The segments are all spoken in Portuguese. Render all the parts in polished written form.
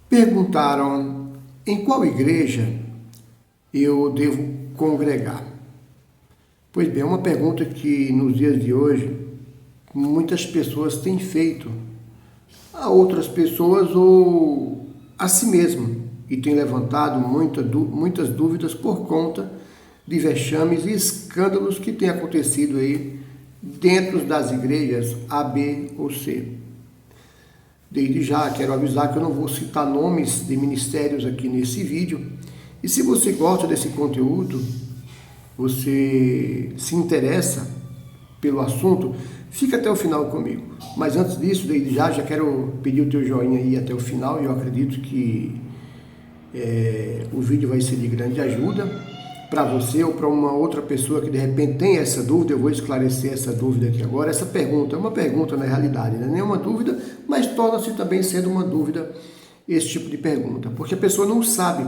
Perguntaram em qual igreja eu devo congregar. Pois bem, é uma pergunta que nos dias de hoje muitas pessoas têm feito a outras pessoas ou a si mesmo e têm levantado muitas dúvidas por conta de vexames e escândalos que têm acontecido aí dentro das igrejas A, B ou C. Desde já quero avisar que eu não vou citar nomes de ministérios aqui nesse vídeo. E se você gosta desse conteúdo, você se interessa pelo assunto, fica até o final comigo. Mas antes disso, desde já quero pedir o teu joinha aí até o final. E eu acredito que o vídeo vai ser de grande ajuda para você ou para uma outra pessoa que de repente tem essa dúvida. Eu vou esclarecer essa dúvida aqui agora. Essa pergunta é uma pergunta na realidade, não é nenhuma dúvida, mas torna-se também sendo uma dúvida esse tipo de pergunta, porque a pessoa não sabe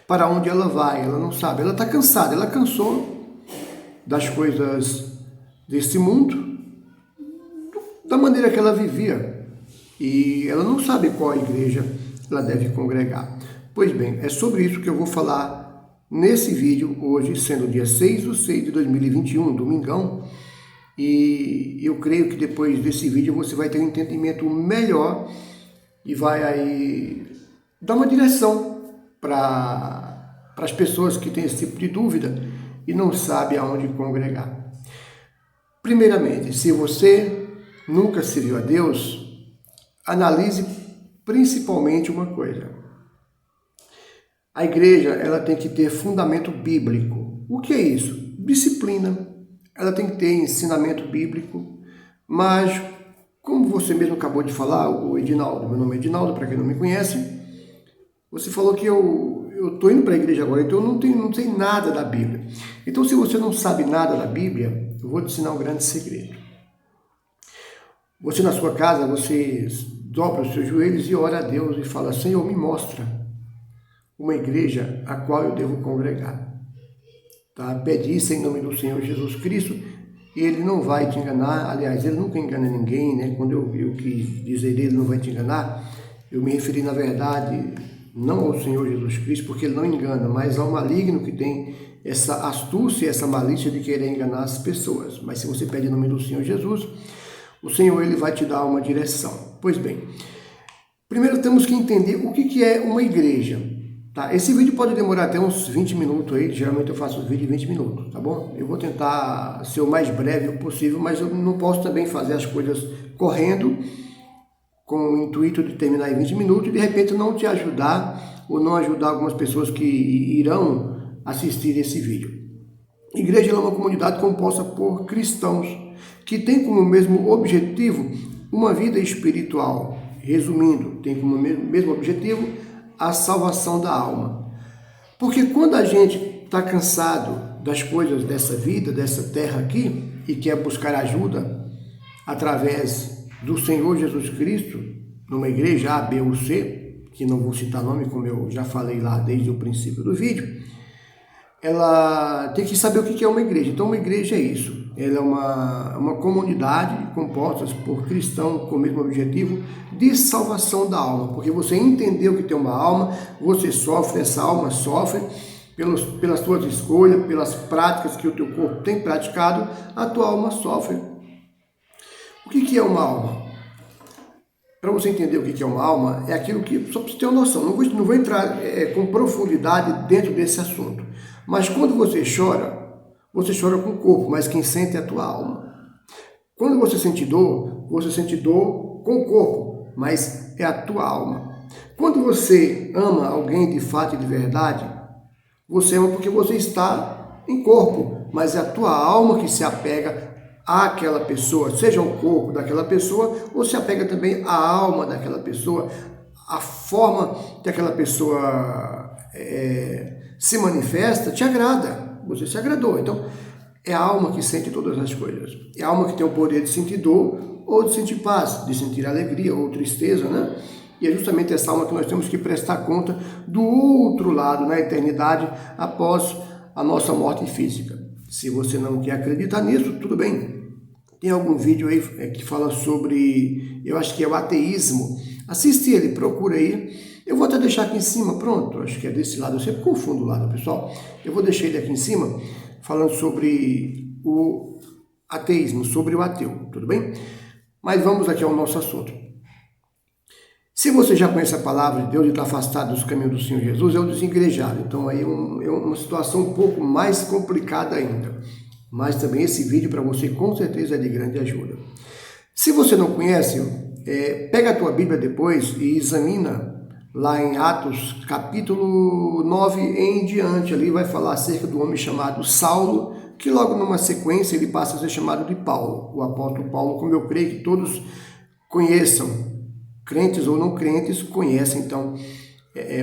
para onde ela vai, ela não sabe, ela está cansada, ela cansou das coisas desse mundo, da maneira que ela vivia, e ela não sabe qual igreja ela deve congregar. Pois bem, é sobre isso que eu vou falar nesse vídeo hoje, sendo dia 6/6/2021, domingão, e eu creio que depois desse vídeo você vai ter um entendimento melhor e vai aí dar uma direção para as pessoas que têm esse tipo de dúvida e não sabem aonde congregar. Primeiramente, se você nunca serviu a Deus, analise principalmente uma coisa. A igreja, ela tem que ter fundamento bíblico. O que é isso? Disciplina. Ela tem que ter ensinamento bíblico, mas, como você mesmo acabou de falar, o Edinaldo, meu nome é Edinaldo, para quem não me conhece, você falou que eu estou indo para a igreja agora, então eu não sei nada da Bíblia. Então, se você não sabe nada da Bíblia, eu vou te ensinar um grande segredo. Você na sua casa, você dobra os seus joelhos e ora a Deus e fala: Senhor, me mostra uma igreja a qual eu devo congregar. Tá? Pede isso em nome do Senhor Jesus Cristo, e Ele não vai te enganar. Aliás, Ele nunca engana ninguém, né? Quando eu quis dizer Ele não vai te enganar, eu me referi, na verdade, não ao Senhor Jesus Cristo, porque Ele não engana, mas ao maligno que tem essa astúcia, essa malícia de querer enganar as pessoas. Mas se você pede em nome do Senhor Jesus, o Senhor, Ele vai te dar uma direção. Pois bem, primeiro temos que entender o que é uma igreja. Tá, esse vídeo pode demorar até uns 20 minutos aí, geralmente eu faço um vídeo de 20 minutos, tá bom? Eu vou tentar ser o mais breve possível, mas eu não posso também fazer as coisas correndo com o intuito de terminar em 20 minutos e de repente não te ajudar ou não ajudar algumas pessoas que irão assistir esse vídeo. Igreja é uma comunidade composta por cristãos que tem como mesmo objetivo uma vida espiritual. Resumindo, tem como mesmo objetivo a salvação da alma. Porque quando a gente está cansado das coisas dessa vida, dessa terra aqui, e quer buscar ajuda através do Senhor Jesus Cristo, numa igreja A, B ou C, que não vou citar nome, como eu já falei lá desde o princípio do vídeo, ela tem que saber o que é uma igreja. Então, uma igreja é isso. Ela é uma comunidade composta por cristãos com o mesmo objetivo de salvação da alma. Porque você entendeu que tem uma alma, você sofre, essa alma sofre pelas suas escolhas, pelas práticas que o teu corpo tem praticado, a tua alma sofre. O que é uma alma? Para você entender o que é uma alma, é aquilo que, só para você ter uma noção, não vou entrar com profundidade dentro desse assunto. Mas quando você chora com o corpo, mas quem sente é a tua alma. Quando você sente dor com o corpo, mas é a tua alma. Quando você ama alguém de fato e de verdade, você ama porque você está em corpo, mas é a tua alma que se apega àquela pessoa, seja o corpo daquela pessoa, ou se apega também à alma daquela pessoa, a forma que aquela pessoa se manifesta, te agrada, você se agradou. Então, é a alma que sente todas as coisas. É a alma que tem o poder de sentir dor ou de sentir paz, de sentir alegria ou tristeza, né? E é justamente essa alma que nós temos que prestar conta do outro lado, na eternidade, após a nossa morte física. Se você não quer acreditar nisso, tudo bem. Tem algum vídeo aí que fala sobre, eu acho que é o ateísmo Assiste ele, procura aí. Eu vou até deixar aqui em cima, pronto, acho que é desse lado, eu sempre confundo o lado, pessoal. Eu vou deixar ele aqui em cima, falando sobre o ateísmo, sobre o ateu, tudo bem? Mas vamos aqui ao nosso assunto. Se você já conhece a palavra de Deus e está afastado dos caminhos do Senhor Jesus, é o desengrejado. Então aí é uma situação um pouco mais complicada ainda. Mas também esse vídeo para você com certeza é de grande ajuda. Se você não conhece, pega a tua Bíblia depois e examina lá em Atos capítulo 9 em diante. Ali vai falar acerca do homem chamado Saulo, que logo numa sequência ele passa a ser chamado de Paulo. O apóstolo Paulo, como eu creio que todos conheçam, crentes ou não crentes, conhecem, então,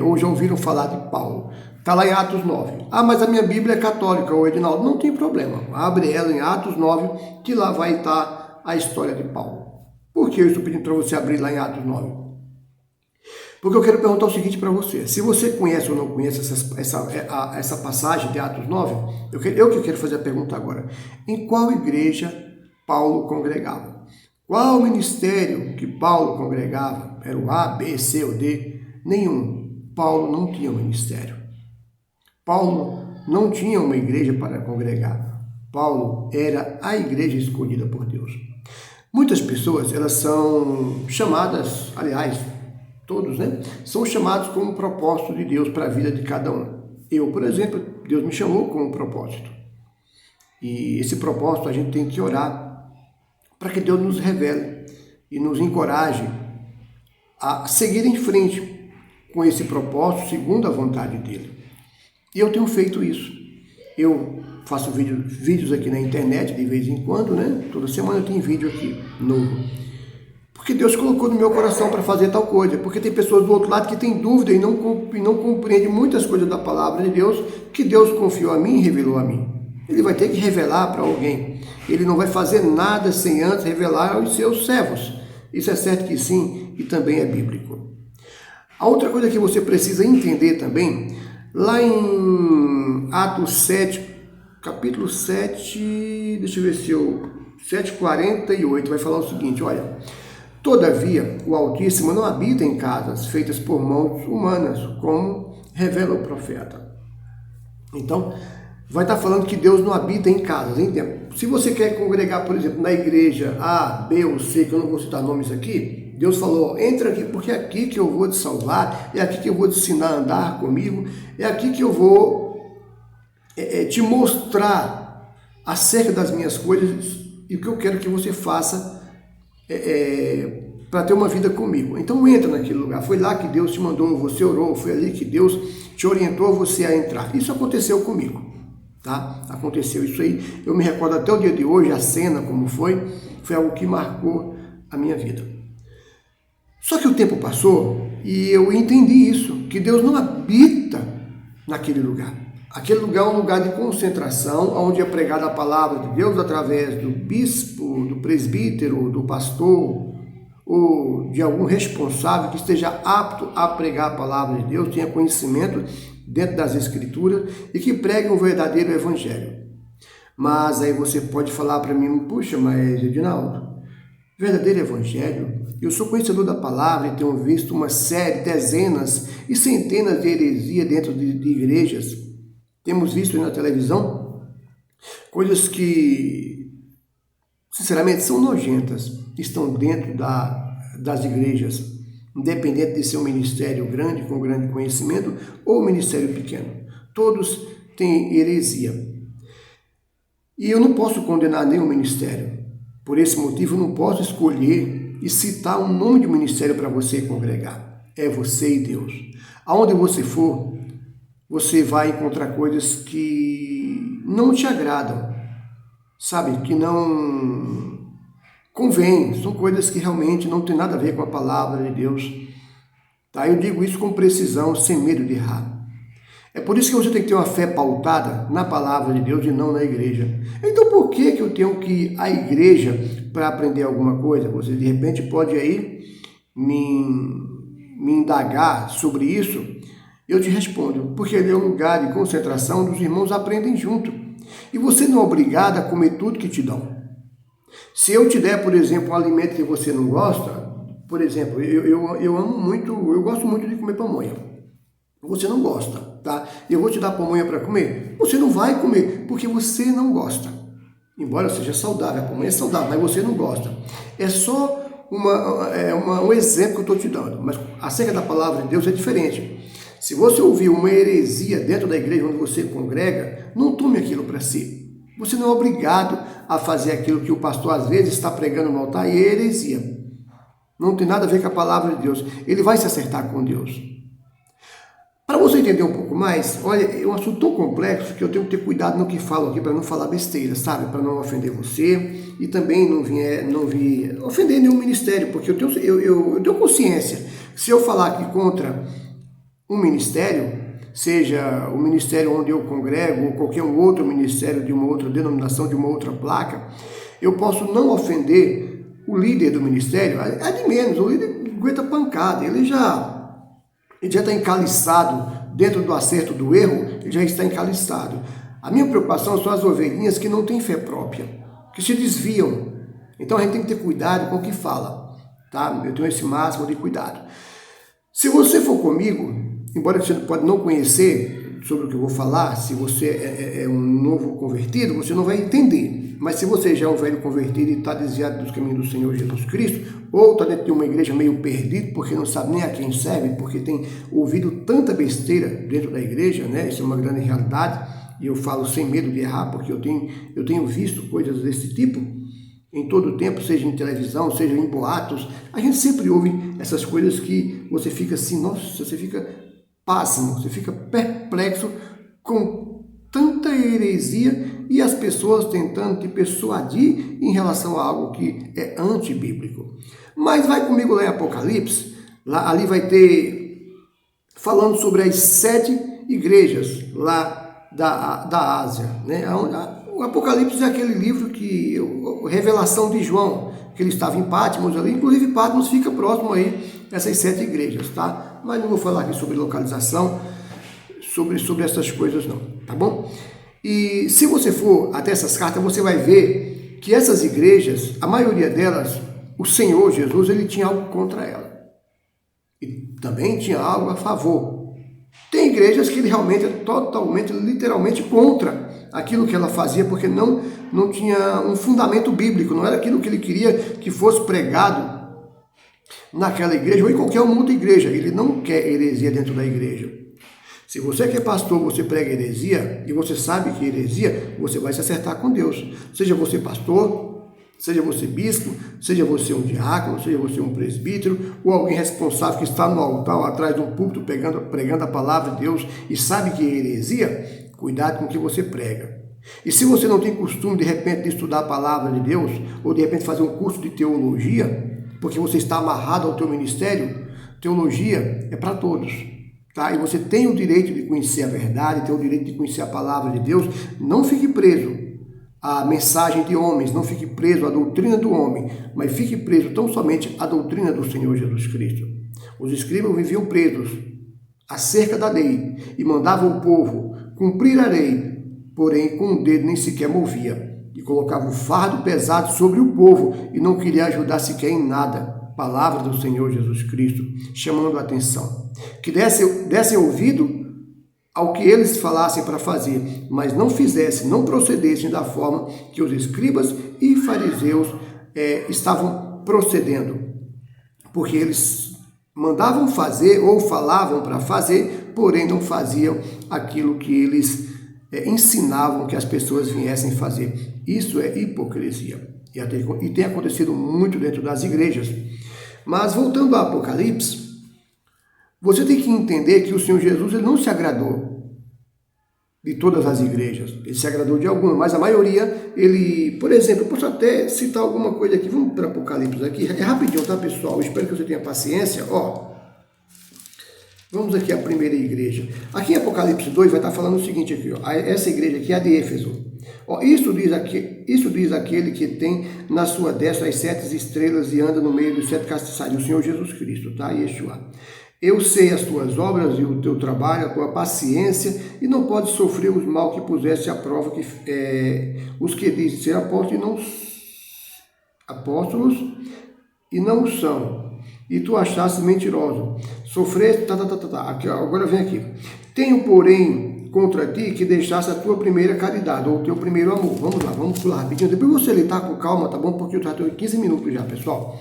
ou já ouviram falar de Paulo. Está lá em Atos 9. Ah, mas a minha Bíblia é católica, ou Edinaldo, não tem problema. Abre ela em Atos 9, que lá vai estar a história de Paulo. Por que eu estou pedindo para você abrir lá em Atos 9? Porque eu quero perguntar o seguinte para você. Se você conhece ou não conhece essa passagem de Atos 9, eu quero fazer a pergunta agora. Em qual igreja Paulo congregava? Qual ministério que Paulo congregava? Era o A, B, C ou D? Nenhum. Paulo não tinha um ministério. Paulo não tinha uma igreja para congregar. Paulo era a igreja escolhida por Deus. Muitas pessoas, elas são chamadas, aliás, todos, né? São chamados com um propósito de Deus para a vida de cada um. Eu, por exemplo, Deus me chamou com um propósito. E esse propósito a gente tem que orar para que Deus nos revele e nos encoraje a seguir em frente com esse propósito segundo a vontade dele. E eu tenho feito isso. Eu faço vídeos aqui na internet de vez em quando, né? Toda semana eu tenho vídeo aqui novo. Porque Deus colocou no meu coração para fazer tal coisa. Porque tem pessoas do outro lado que têm dúvida e não compreendem muitas coisas da palavra de Deus que Deus confiou a mim e revelou a mim. Ele vai ter que revelar para alguém. Ele não vai fazer nada sem antes revelar aos seus servos. Isso é certo que sim, e também é bíblico. A outra coisa que você precisa entender também, lá em Atos 7, capítulo 7, deixa eu ver se eu... 7:48, vai falar o seguinte, olha... Todavia, o Altíssimo não habita em casas feitas por mãos humanas, como revela o profeta. Então, vai estar falando que Deus não habita em casas, entende? Se você quer congregar, por exemplo, na igreja A, B ou C, que eu não vou citar nomes aqui, Deus falou, entra aqui, porque é aqui que eu vou te salvar, é aqui que eu vou te ensinar a andar comigo, é aqui que eu vou te mostrar acerca das minhas coisas e o que eu quero que você faça para ter uma vida comigo. Então entra naquele lugar, foi lá que Deus te mandou, você orou, foi ali que Deus te orientou você a entrar. Isso aconteceu comigo, tá? Aconteceu isso aí, eu me recordo até o dia de hoje, a cena como foi algo que marcou a minha vida. Só que o tempo passou e eu entendi isso, que Deus não habita naquele lugar. Aquele lugar é um lugar de concentração, onde é pregada a palavra de Deus através do bispo, do presbítero, do pastor, ou de algum responsável que esteja apto a pregar a palavra de Deus, tenha conhecimento dentro das Escrituras e que pregue um verdadeiro evangelho. Mas aí você pode falar para mim, puxa, mas Edinaldo, verdadeiro evangelho? Eu sou conhecedor da palavra e tenho visto uma série, dezenas e centenas de heresias dentro de igrejas. Temos visto na televisão coisas que, sinceramente, são nojentas, estão dentro das igrejas, independente de ser um ministério grande, com grande conhecimento, ou um ministério pequeno. Todos têm heresia. E eu não posso condenar nenhum ministério. Por esse motivo, eu não posso escolher e citar um nome de ministério para você congregar. É você e Deus. Aonde você for, você vai encontrar coisas que não te agradam, sabe? Que não convém, são coisas que realmente não tem nada a ver com a palavra de Deus. Tá? Eu digo isso com precisão, sem medo de errar. É por isso que você tem que ter uma fé pautada na palavra de Deus e não na igreja. Então por que eu tenho que ir à igreja para aprender alguma coisa? Você de repente pode aí me indagar sobre isso. Eu te respondo, porque ele é um lugar de concentração onde os irmãos aprendem junto. E você não é obrigado a comer tudo que te dão. Se eu te der, por exemplo, um alimento que você não gosta, Por exemplo, eu amo muito, eu gosto muito de comer pamonha. Você não gosta, tá? Eu vou te dar pamonha para comer. Você não vai comer, porque você não gosta. Embora seja saudável, a pamonha é saudável, mas você não gosta. É só um exemplo que eu estou te dando. Mas acerca da palavra de Deus é diferente. Se você ouvir uma heresia dentro da igreja onde você congrega, não tome aquilo para si. Você não é obrigado a fazer aquilo que o pastor às vezes está pregando no altar e é heresia. Não tem nada a ver com a palavra de Deus. Ele vai se acertar com Deus. Para você entender um pouco mais, olha, é um assunto tão complexo que eu tenho que ter cuidado no que falo aqui para não falar besteira, sabe? Para não ofender você e também não vir ofender nenhum ministério, porque eu tenho consciência. Se eu falar aqui contra um ministério, seja o ministério onde eu congrego ou qualquer outro ministério de uma outra denominação, de uma outra placa, eu posso não ofender o líder do ministério, é de menos, o líder aguenta pancada, ele já está encaliçado dentro do acerto do erro, ele já está encaliçado. A minha preocupação são as ovelhinhas que não têm fé própria, que se desviam. Então a gente tem que ter cuidado com o que fala, tá? Eu tenho esse máximo de cuidado. Se você for comigo, embora você pode não conhecer sobre o que eu vou falar, se você é um novo convertido, você não vai entender. Mas se você já é um velho convertido e está desviado dos caminhos do Senhor Jesus Cristo, ou está dentro de uma igreja meio perdido, porque não sabe nem a quem serve, porque tem ouvido tanta besteira dentro da igreja, né? Isso é uma grande realidade, e eu falo sem medo de errar, porque eu tenho visto coisas desse tipo em todo o tempo, seja em televisão, seja em boatos. A gente sempre ouve essas coisas que você fica assim, nossa, você fica pasmo, você fica perplexo com tanta heresia e as pessoas tentando te persuadir em relação a algo que é antibíblico. Mas vai comigo lá em Apocalipse, ali vai ter, falando sobre as 7 igrejas lá da Ásia, né? O Apocalipse é aquele livro que, revelação de João, que ele estava em Patmos ali, inclusive Patmos fica próximo aí essas 7 igrejas, tá? Mas não vou falar aqui sobre localização, sobre essas coisas não, tá bom? E se você for até essas cartas, você vai ver que essas igrejas, a maioria delas, o Senhor Jesus, ele tinha algo contra ela. E também tinha algo a favor. Tem igrejas que ele realmente é totalmente, literalmente contra aquilo que ela fazia, porque não tinha um fundamento bíblico, não era aquilo que ele queria que fosse pregado naquela igreja ou em qualquer outra igreja. Ele não quer heresia dentro da igreja. Se você que é pastor, você prega heresia, e você sabe que é heresia, você vai se acertar com Deus. Seja você pastor, seja você bispo, seja você um diácono, seja você um presbítero, ou alguém responsável que está no altar, atrás de um púlpito, pregando a palavra de Deus, e sabe que é heresia, cuidado com o que você prega. E se você não tem costume, de repente, de estudar a palavra de Deus, ou de repente fazer um curso de teologia, porque você está amarrado ao teu ministério, teologia é para todos. Tá? E você tem o direito de conhecer a verdade, tem o direito de conhecer a palavra de Deus. Não fique preso à mensagem de homens, não fique preso à doutrina do homem, mas fique preso tão somente à doutrina do Senhor Jesus Cristo. Os escribas viviam presos acerca da lei e mandavam o povo cumprir a lei, porém com o dedo nem sequer movia, e colocava o fardo pesado sobre o povo e não queria ajudar sequer em nada. Palavra do Senhor Jesus Cristo, chamando a atenção. Que dessem ouvido ao que eles falassem para fazer, mas não fizessem, não procedessem da forma que os escribas e fariseus estavam procedendo. Porque eles mandavam fazer ou falavam para fazer, porém não faziam aquilo que eles ensinavam que as pessoas viessem fazer. Isso é hipocrisia. E tem acontecido muito dentro das igrejas. Mas voltando ao Apocalipse, você tem que entender que o Senhor Jesus ele não se agradou de todas as igrejas. Ele se agradou de algumas, mas a maioria, ele... Por exemplo, eu posso até citar alguma coisa aqui. Vamos para o Apocalipse aqui. É rapidinho, tá, pessoal? Eu espero que você tenha paciência. Vamos aqui à primeira igreja. Aqui em Apocalipse 2 vai estar falando o seguinte aqui. Essa igreja aqui é a de Éfeso. Isso diz aquele que tem na sua destra as 7 estrelas e anda no meio dos 7 castiçais, o Senhor Jesus Cristo, tá? Yeshua. Eu sei as tuas obras e o teu trabalho, a tua paciência, e não podes sofrer os mal que puseste à prova os que dizem ser apóstolos e não são, e tu achaste mentiroso. Sofreste, aqui, agora vem aqui. Tenho, porém, contra ti que deixaste a tua primeira caridade, ou o teu primeiro amor. Vamos lá, vamos pular rapidinho. Depois você lê, tá com calma, tá bom? Porque eu já estou em 15 minutos já, pessoal.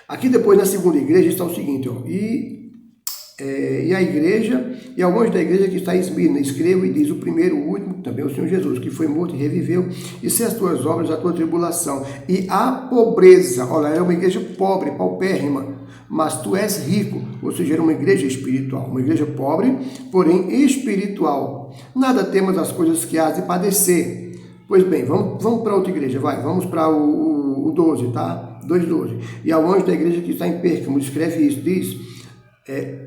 Aqui depois na segunda igreja está o seguinte, ó. E a igreja, e ao anjo da igreja que está em Esmirna, escreva e diz: o primeiro, o último, também o Senhor Jesus, que foi morto e reviveu, e se as tuas obras, a tua tribulação, e a pobreza, olha, é uma igreja pobre, paupérrima, mas tu és rico, ou seja, era uma igreja espiritual, uma igreja pobre, porém espiritual. Nada temas das coisas que hás de padecer. Pois bem, vamos para outra igreja, vamos para o 12, tá? 2:12. E ao anjo da igreja que está em Pérgamo, escreve isso, diz: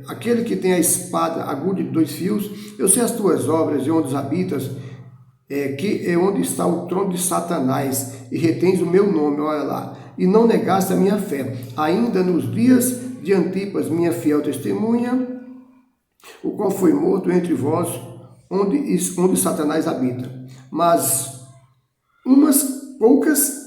aquele que tem a espada aguda de 2 fios, eu sei as tuas obras e onde habitas, que é onde está o trono de Satanás, e retens o meu nome, olha lá, e não negaste a minha fé, ainda nos dias de Antipas, minha fiel testemunha, o qual foi morto entre vós, onde Satanás habita. Mas umas poucas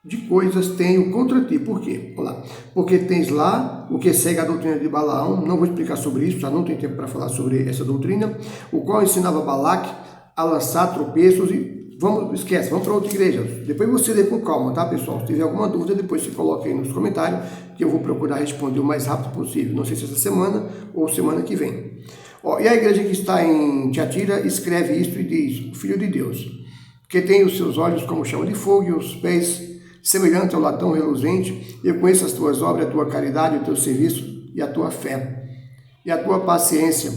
de coisas tenho contra ti. Por quê? Olha lá. Porque tens lá o que segue a doutrina de Balaão, não vou explicar sobre isso, já não tem tempo para falar sobre essa doutrina, o qual ensinava Balaque a lançar tropeços e vamos para outra igreja. Depois você lê com calma, tá, pessoal? Se tiver alguma dúvida, depois se coloca aí nos comentários, que eu vou procurar responder o mais rápido possível. Não sei se essa semana ou semana que vem. E a igreja que está em Tiatira escreve isto e diz: o Filho de Deus, que tem os seus olhos como chama de fogo e os pés semelhante ao latão reluzente, eu conheço as tuas obras, a tua caridade, o teu serviço e a tua fé, e a tua paciência,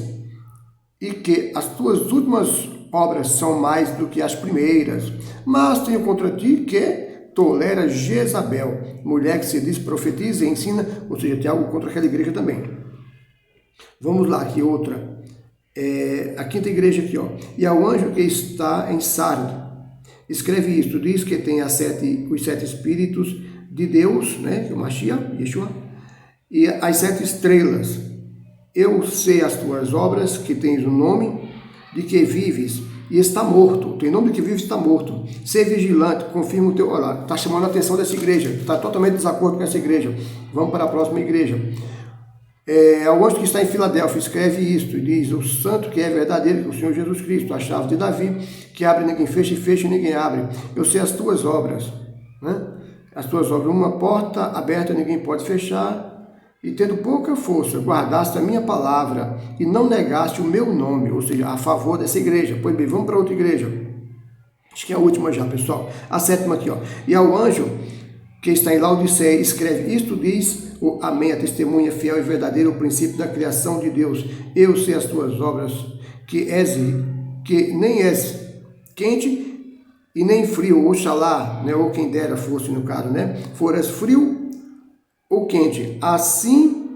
e que as tuas últimas obras são mais do que as primeiras, mas tenho contra ti que tolera Jezabel, mulher que se diz profetiza e ensina, ou seja, tem algo contra aquela igreja também. Vamos lá, aqui outra, a quinta igreja aqui, ó. E ao anjo que está em Sardo, escreve isto, diz que tem os 7 espíritos de Deus, né, que é o Mashiach, Yeshua, e as 7 estrelas. Eu sei as tuas obras, que tens o nome de que vives e está morto. Tem nome de que vives e está morto. Ser vigilante, confirma o teu... Olha, está chamando a atenção dessa igreja, está totalmente em desacordo com essa igreja. Vamos para a próxima igreja. Ao anjo que está em Filadélfia, escreve isto, e diz: o santo que é verdadeiro, o Senhor Jesus Cristo, a chave de Davi, que abre ninguém fecha, e fecha ninguém abre. Eu sei as tuas obras, né? As tuas obras, uma porta aberta ninguém pode fechar, e tendo pouca força, guardaste a minha palavra, e não negaste o meu nome, ou seja, a favor dessa igreja. Pois bem, vamos para outra igreja. Acho que é a última já, pessoal. A 7ª aqui, ó. E ao anjo que está em Laodiceia, escreve isto, diz: o Amém, a testemunha fiel e verdadeira, o princípio da criação de Deus. Eu sei as tuas obras, que nem és quente e nem frio, oxalá, né, ou quem dera fosse no caso, né, foras frio ou quente, assim,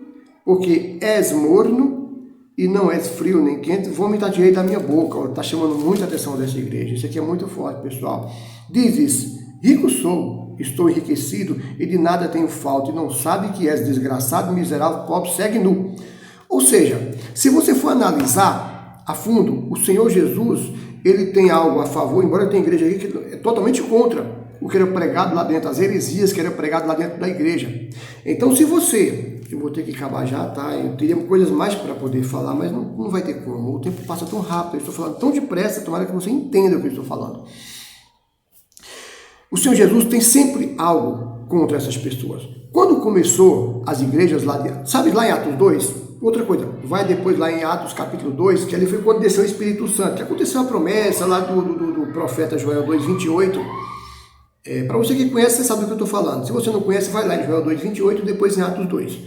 porque és morno e não és frio nem quente, vomitar-te-ei da minha boca. Está chamando muita atenção dessa igreja, isso aqui é muito forte, pessoal. Dizes: rico sou, estou enriquecido e de nada tenho falta, e não sabe que és desgraçado, miserável, pobre, cego e nu. Ou seja, se você for analisar a fundo, o Senhor Jesus, ele tem algo a favor, embora tenha igreja aí que é totalmente contra o que era pregado lá dentro, as heresias que era pregado lá dentro da igreja. Então, se você, eu vou ter que acabar já, tá? Eu teria coisas mais para poder falar, mas não vai ter como. O tempo passa tão rápido, eu estou falando tão depressa, tomara que você entenda o que eu estou falando. O Senhor Jesus tem sempre algo contra essas pessoas. Quando começou as igrejas lá, sabe lá em Atos 2? Outra coisa, vai depois lá em Atos capítulo 2, que ali foi quando desceu o Espírito Santo, que aconteceu a promessa lá do profeta Joel 2:28. Para você que conhece, você sabe do que eu estou falando. Se você não conhece, vai lá em Joel 2:28, depois em Atos 2.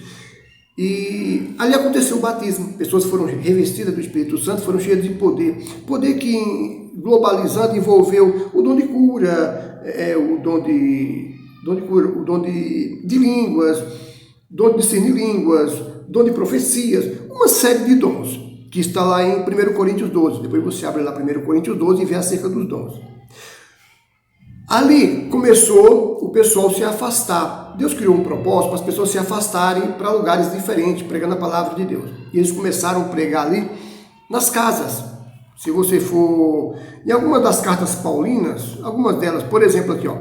E ali aconteceu o batismo. Pessoas foram revestidas do Espírito Santo, foram cheias de poder. Poder que, globalizando, envolveu o dom de cura, o dom de línguas, dom de discernir línguas, dom de profecias, uma série de dons, que está lá em 1 Coríntios 12. Depois você abre lá 1 Coríntios 12 e vê acerca dos dons. Ali começou o pessoal se afastar. Deus criou um propósito para as pessoas se afastarem para lugares diferentes, pregando a palavra de Deus. E eles começaram a pregar ali nas casas. Se você for em algumas das cartas paulinas, algumas delas, por exemplo aqui, ó,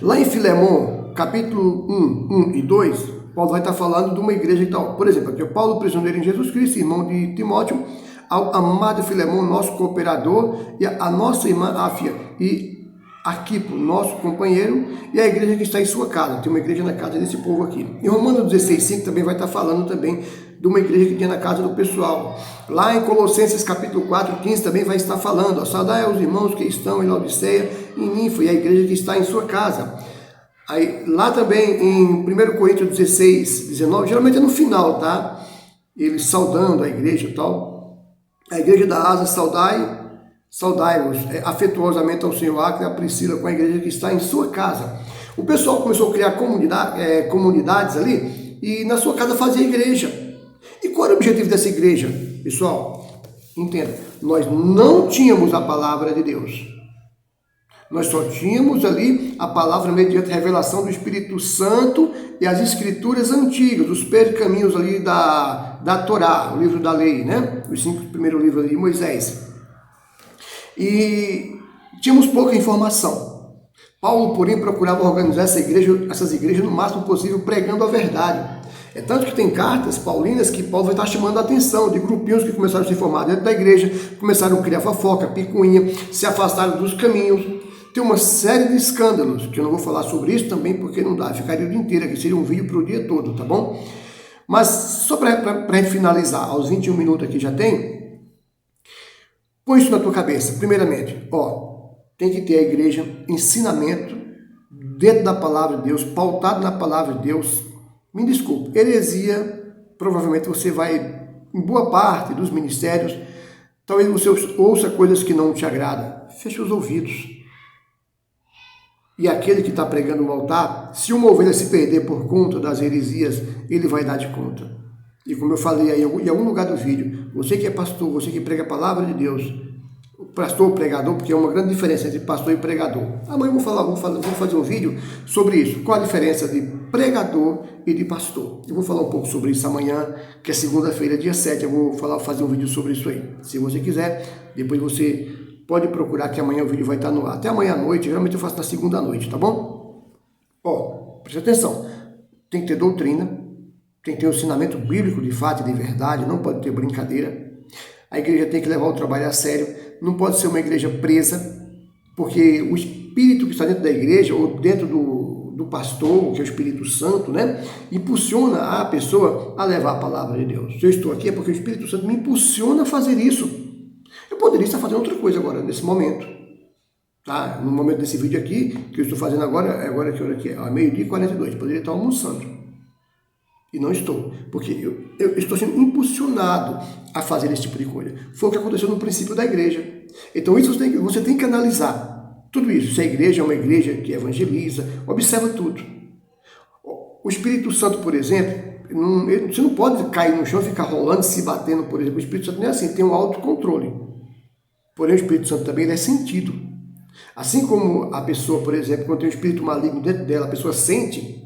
lá em Filemon, capítulo 1 e 2, Paulo vai estar falando de uma igreja e tal. Por exemplo, aqui o Paulo, prisioneiro em Jesus Cristo, irmão de Timóteo, ao amado Filemão, nosso cooperador, e a nossa irmã Áfia, e Arquipo, nosso companheiro, e a igreja que está em sua casa. Tem uma igreja na casa desse povo aqui. Em Romanos 16:5 também vai estar falando também de uma igreja que tinha na casa do pessoal. Lá em Colossenses capítulo 4:15 também vai estar falando: saudai aos irmãos que estão em Laodiceia, em Ninfo, e a igreja que está em sua casa. Aí, lá também em 1 Coríntios 16:19, geralmente é no final, tá? Ele saudando a igreja e tal. A igreja da Asa, saudai-vos afetuosamente ao Senhor, Acre e a Priscila, com a igreja que está em sua casa. O pessoal começou a criar comunidades ali, e na sua casa fazia igreja. E qual era o objetivo dessa igreja? Pessoal, entenda, nós não tínhamos a palavra de Deus. Nós só tínhamos ali a palavra mediante a revelação do Espírito Santo e as escrituras antigas, os pergaminhos ali da Torá, o livro da lei, né? Os 5 primeiros livros de Moisés. E tínhamos pouca informação. Paulo, porém, procurava organizar essas igrejas no máximo possível, pregando a verdade. É tanto que tem cartas paulinas que Paulo vai estar chamando a atenção de grupinhos que começaram a se formar dentro da igreja, começaram a criar fofoca, picuinha, se afastaram dos caminhos. Tem uma série de escândalos, que eu não vou falar sobre isso também, porque não dá, ficaria o dia inteiro aqui, seria um vídeo para o dia todo, tá bom? Mas só para a gente finalizar, aos 21 minutos aqui já tem, põe isso na tua cabeça. Primeiramente, tem que ter a igreja, ensinamento, dentro da palavra de Deus, pautado na palavra de Deus. Me desculpe, heresia, provavelmente você vai, em boa parte dos ministérios, talvez você ouça coisas que não te agradam. Feche os ouvidos. E aquele que está pregando no altar, se uma ovelha se perder por conta das heresias, ele vai dar de conta. E como eu falei aí em algum lugar do vídeo, você que é pastor, você que prega a palavra de Deus, pastor ou pregador, porque é uma grande diferença entre pastor e pregador. Amanhã eu vou fazer um vídeo sobre isso. Qual a diferença de pregador e de pastor? Eu vou falar um pouco sobre isso amanhã, que é segunda-feira, dia 7. Eu vou fazer um vídeo sobre isso aí. Se você quiser, depois você pode procurar, que amanhã o vídeo vai estar no ar. Até amanhã à noite, geralmente eu faço na segunda noite, tá bom? Preste atenção. Tem que ter doutrina, tem que ter um ensinamento bíblico de fato e de verdade, não pode ter brincadeira. A igreja tem que levar o trabalho a sério, não pode ser uma igreja presa, porque o espírito que está dentro da igreja, ou dentro do pastor, que é o Espírito Santo, né, impulsiona a pessoa a levar a palavra de Deus. Se eu estou aqui é porque o Espírito Santo me impulsiona a fazer isso. Eu poderia estar fazendo outra coisa agora, nesse momento. Tá? No momento desse vídeo aqui, que eu estou fazendo agora que hora que é? Meio-dia e 42. Poderia estar almoçando. E não estou. Porque eu estou sendo impulsionado a fazer esse tipo de coisa. Foi o que aconteceu no princípio da igreja. Então isso você tem que analisar. Tudo isso. Se a igreja é uma igreja que evangeliza, observa tudo. O Espírito Santo, por exemplo, você não pode cair no chão e ficar rolando, se batendo, por exemplo. O Espírito Santo não é assim, tem um autocontrole. Porém, o Espírito Santo também é sentido. Assim como a pessoa, por exemplo, quando tem um espírito maligno dentro dela, a pessoa sente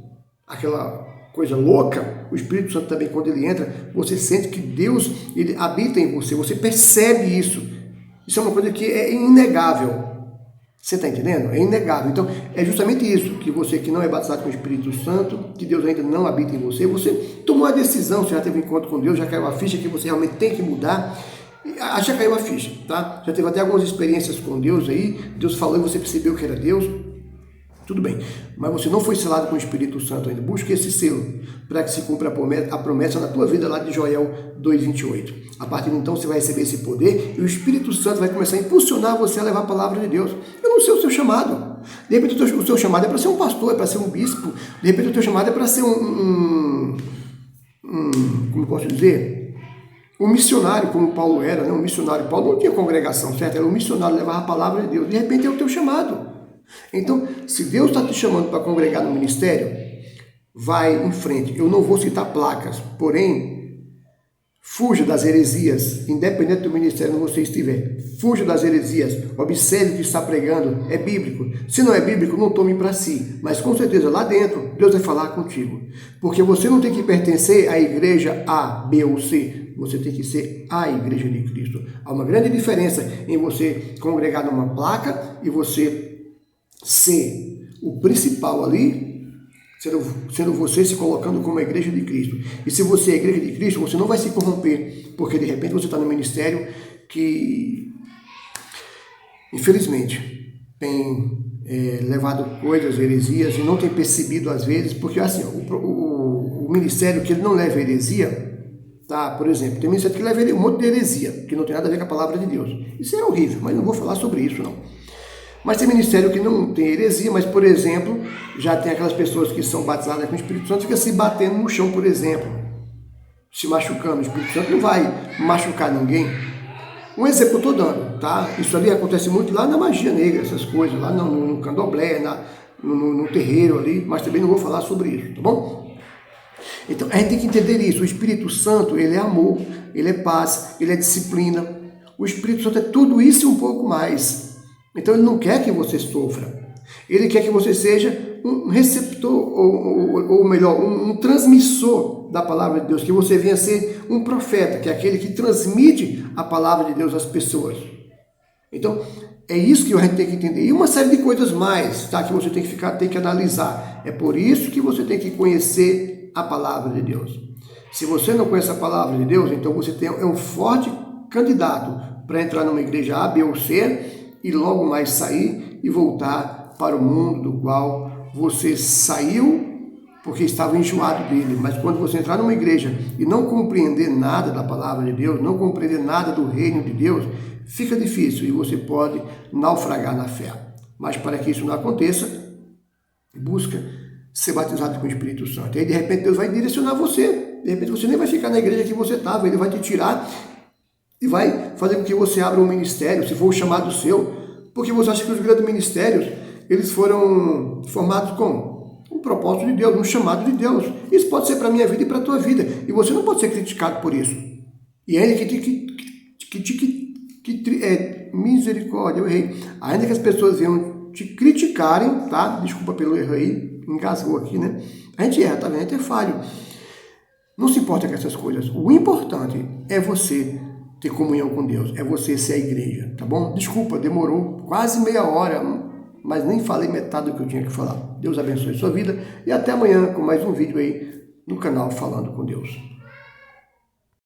aquela coisa louca, o Espírito Santo também, quando ele entra, você sente que Deus, ele habita em você, você percebe isso. Isso é uma coisa que é inegável. Você está entendendo? É inegável. Então, é justamente isso, que você que não é batizado com o Espírito Santo, que Deus ainda não habita em você, você tomou a decisão, você já teve um encontro com Deus, já caiu a ficha que você realmente tem que mudar. Já caiu a ficha, tá? Já teve até algumas experiências com Deus aí, Deus falou e você percebeu que era Deus, tudo bem. Mas você não foi selado com o Espírito Santo ainda. Busque esse selo para que se cumpra a promessa na tua vida lá de Joel 2:28. A partir de então você vai receber esse poder e o Espírito Santo vai começar a impulsionar você a levar a palavra de Deus. Eu não sei o seu chamado. De repente o seu chamado é para ser um pastor, é para ser um bispo. De repente o teu chamado é para ser como posso dizer? Um missionário, como Paulo era, né? Um missionário. Paulo não tinha congregação, certo? Era um missionário, levava a palavra de Deus. De repente é o teu chamado. Então, se Deus está te chamando para congregar no ministério, vai em frente. Eu não vou citar placas, porém, fuja das heresias, independente do ministério onde você estiver. Fuja das heresias, observe o que está pregando, é bíblico. Se não é bíblico, não tome para si. Mas com certeza, lá dentro, Deus vai falar contigo. Porque você não tem que pertencer à igreja A, B ou C. Você tem que ser a igreja de Cristo. Há uma grande diferença em você congregar numa placa e você ser o principal ali sendo você se colocando como a igreja de Cristo. E se você é a igreja de Cristo, você não vai se corromper, porque de repente você está no ministério que, infelizmente, tem levado coisas, heresias, e não tem percebido às vezes, porque assim, o ministério que ele não leva heresia, tá? Por exemplo, tem ministério que leva um monte de heresia, que não tem nada a ver com a palavra de Deus. Isso é horrível, mas não vou falar sobre isso não. Mas tem ministério que não tem heresia, mas, por exemplo, já tem aquelas pessoas que são batizadas com o Espírito Santo, fica se batendo no chão, por exemplo, se machucando. O Espírito Santo não vai machucar ninguém. Um exemplo que eu estou dando, tá? Isso ali acontece muito lá na magia negra, essas coisas, lá no candomblé, no terreiro ali, mas também não vou falar sobre isso, tá bom? Então, a gente tem que entender isso. O Espírito Santo, ele é amor, ele é paz, ele é disciplina. O Espírito Santo é tudo isso e um pouco mais. Então, ele não quer que você sofra. Ele quer que você seja um receptor, ou melhor, um transmissor da palavra de Deus, que você venha ser um profeta, que é aquele que transmite a palavra de Deus às pessoas. Então, é isso que a gente tem que entender. E uma série de coisas mais, tá? Que você tem que analisar. É por isso que você tem que conhecer a palavra de Deus. Se você não conhece a palavra de Deus, então você é um forte candidato para entrar numa igreja A, B ou C, e logo mais sair e voltar para o mundo do qual você saiu porque estava enjoado dele. Mas quando você entrar numa igreja e não compreender nada da palavra de Deus, não compreender nada do reino de Deus, fica difícil e você pode naufragar na fé. Mas para que isso não aconteça, busca ser batizado com o Espírito Santo. E aí de repente Deus vai direcionar você. De repente você nem vai ficar na igreja que você estava, ele vai te tirar e vai fazer com que você abra um ministério, se for o chamado seu, porque você acha que os grandes ministérios, eles foram formados com um propósito de Deus, um chamado de Deus. Isso pode ser para a minha vida e para a tua vida, e você não pode ser criticado por isso. E ainda misericórdia, eu errei. Ainda que as pessoas venham te criticarem, tá? Desculpa pelo erro aí, engasgou aqui, né? A gente erra, tá vendo? A gente é falho. Não se importa com essas coisas. O importante é você ter comunhão com Deus, é você ser a igreja, tá bom? Desculpa, demorou quase meia hora, mas nem falei metade do que eu tinha que falar. Deus abençoe a sua vida e até amanhã com mais um vídeo aí no canal Falando com Deus.